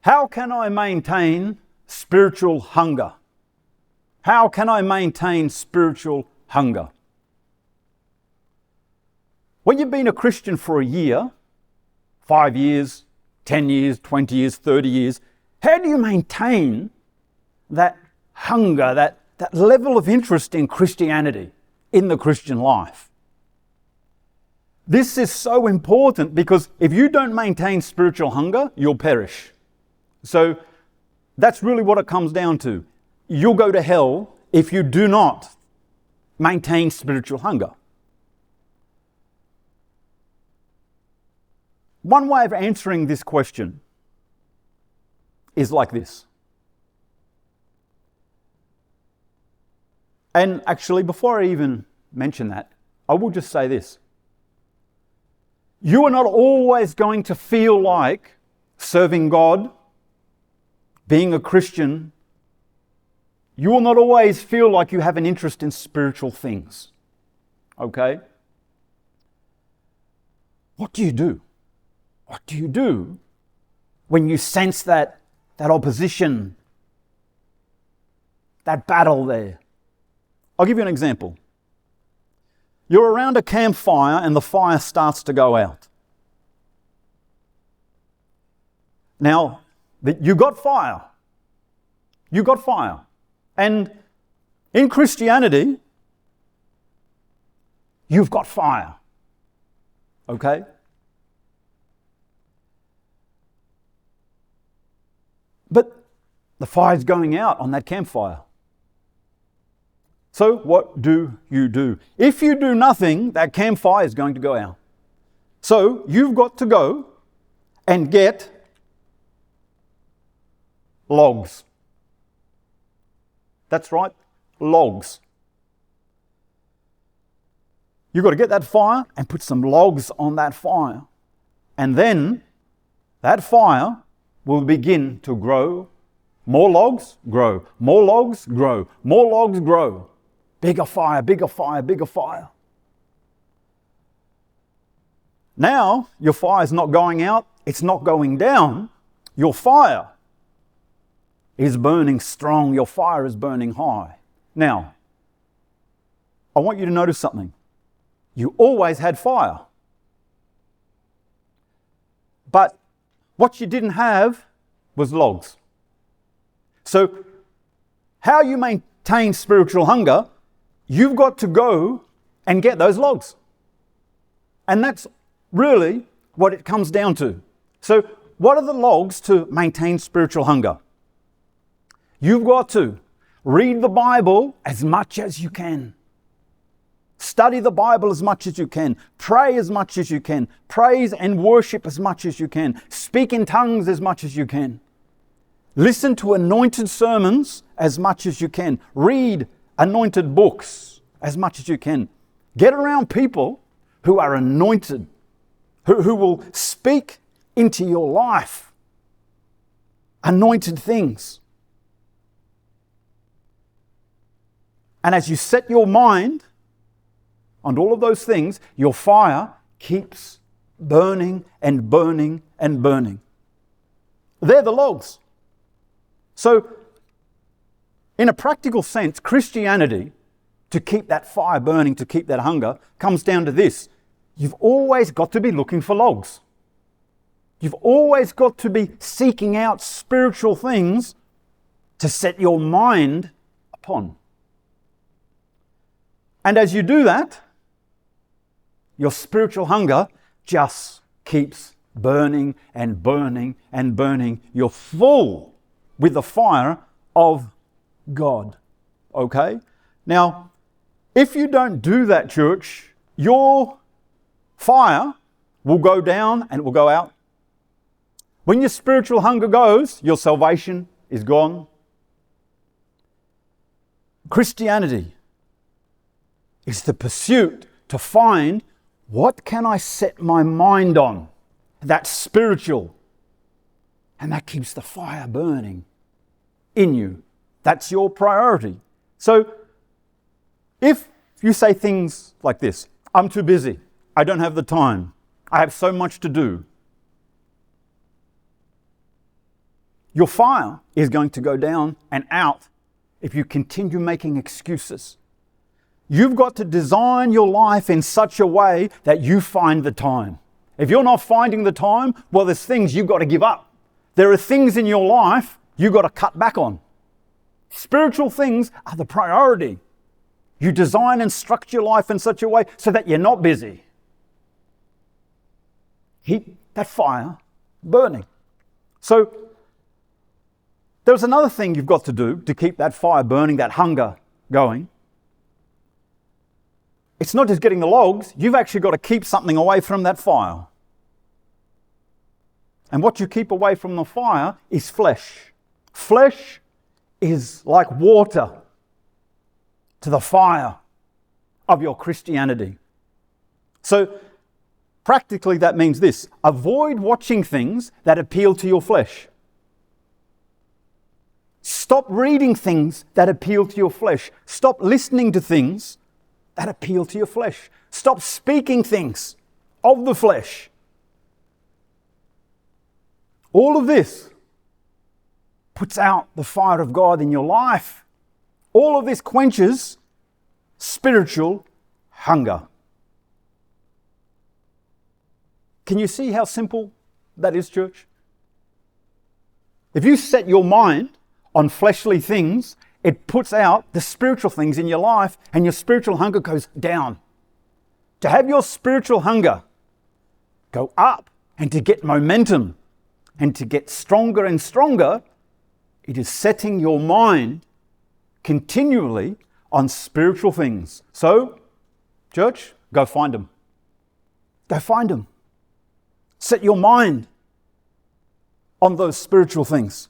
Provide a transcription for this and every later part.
How can I maintain spiritual hunger? How can I maintain spiritual hunger? When you've been a Christian for a year, 5 years, 10 years, 20 years, 30 years, how do you maintain that hunger, that level of interest in Christianity, in the Christian life? This is so important because if you don't maintain spiritual hunger, you'll perish. So that's really what it comes down to. You'll go to hell if you do not maintain spiritual hunger. One way of answering this question is like this. And actually, before I even mention that, I will just say this. You are not always going to feel like serving God, being a Christian. You will not always feel like you have an interest in spiritual things. Okay? What do you do? What do you do when you sense that opposition, that battle there? I'll give you an example. You're around a campfire and the fire starts to go out. Now, you got fire. You got fire. And in Christianity, you've got fire. Okay? But the fire's going out on that campfire. So what do you do? If you do nothing, that campfire is going to go out. So you've got to go and get logs. That's right, logs. You've got to get that fire and put some logs on that fire. And then that fire will begin to grow. More logs, grow. More logs, grow. More logs, grow. Bigger fire, bigger fire, bigger fire. Now, your fire is not going out, it's not going down. Your fire is burning strong. Your fire is burning high. Now, I want you to notice something. You always had fire. But what you didn't have was logs. So, how you maintain spiritual hunger, you've got to go and get those logs. And that's really what it comes down to. So, what are the logs to maintain spiritual hunger? You've got to read the Bible as much as you can. Study the Bible as much as you can. Pray as much as you can. Praise and worship as much as you can. Speak in tongues as much as you can. Listen to anointed sermons as much as you can. Read anointed books as much as you can. Get around people who are anointed, who will speak into your life anointed things. And as you set your mind on all of those things, your fire keeps burning and burning and burning. They're the logs. So, in a practical sense, Christianity, to keep that fire burning, to keep that hunger, comes down to this. You've always got to be looking for logs. You've always got to be seeking out spiritual things to set your mind upon. And as you do that, your spiritual hunger just keeps burning and burning and burning. You're full with the fire of God. Okay? Now, if you don't do that, church, your fire will go down and it will go out. When your spiritual hunger goes, your salvation is gone. Christianity is the pursuit to find what can I set my mind on that's spiritual, and that keeps the fire burning in you. That's your priority. So if you say things like this, I'm too busy, I don't have the time, I have so much to do, Your fire is going to go down and out if you continue making excuses. You've got to design your life in such a way that you find the time. If you're not finding the time, well, there's things you've got to give up. There are things in your life you've got to cut back on. Spiritual things are the priority. You design and structure your life in such a way so that you're not busy. Keep that fire burning. So there's another thing you've got to do to keep that fire burning, that hunger going. It's not just getting the logs, you've actually got to keep something away from that fire. And what you keep away from the fire is flesh. Flesh is like water to the fire of your Christianity. So practically that means this: avoid watching things that appeal to your flesh. Stop reading things that appeal to your flesh. Stop listening to things that appeal to your flesh. Stop speaking things of the flesh. All of this puts out the fire of God in your life. All of this quenches spiritual hunger. Can you see how simple that is, church? If you set your mind on fleshly things, it puts out the spiritual things in your life, and your spiritual hunger goes down. To have your spiritual hunger go up and to get momentum and to get stronger and stronger, it is setting your mind continually on spiritual things. So, church, go find them. Go find them. Set your mind on those spiritual things.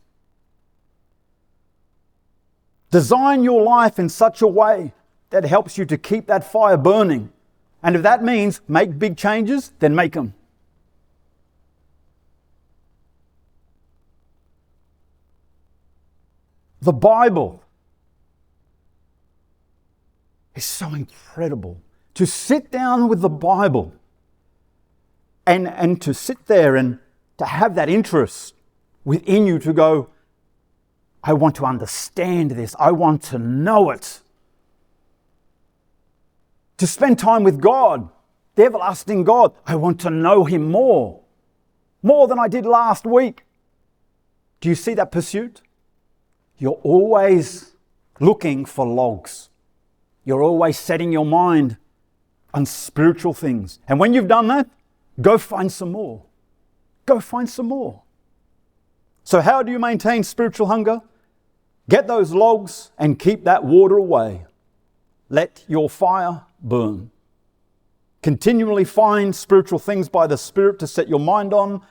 Design your life in such a way that helps you to keep that fire burning. And if that means make big changes, then make them. The Bible is so incredible. To sit down with the Bible and to sit there and to have that interest within you to go, I want to understand this. I want to know it. To spend time with God, the everlasting God. I want to know Him more than I did last week. Do you see that pursuit? You're always looking for logs. You're always setting your mind on spiritual things. And when you've done that, go find some more. Go find some more. So how do you maintain spiritual hunger? Get those logs and keep that water away. Let your fire burn. Continually find spiritual things by the Spirit to set your mind on,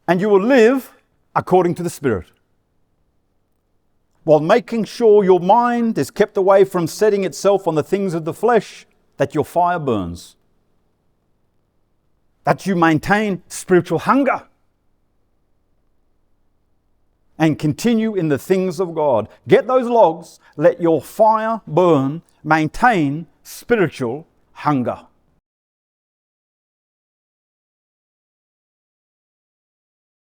and you will live according to the Spirit, while making sure your mind is kept away from setting itself on the things of the flesh, that your fire burns. That you maintain spiritual hunger and continue in the things of God. Get those logs, let your fire burn, maintain spiritual hunger.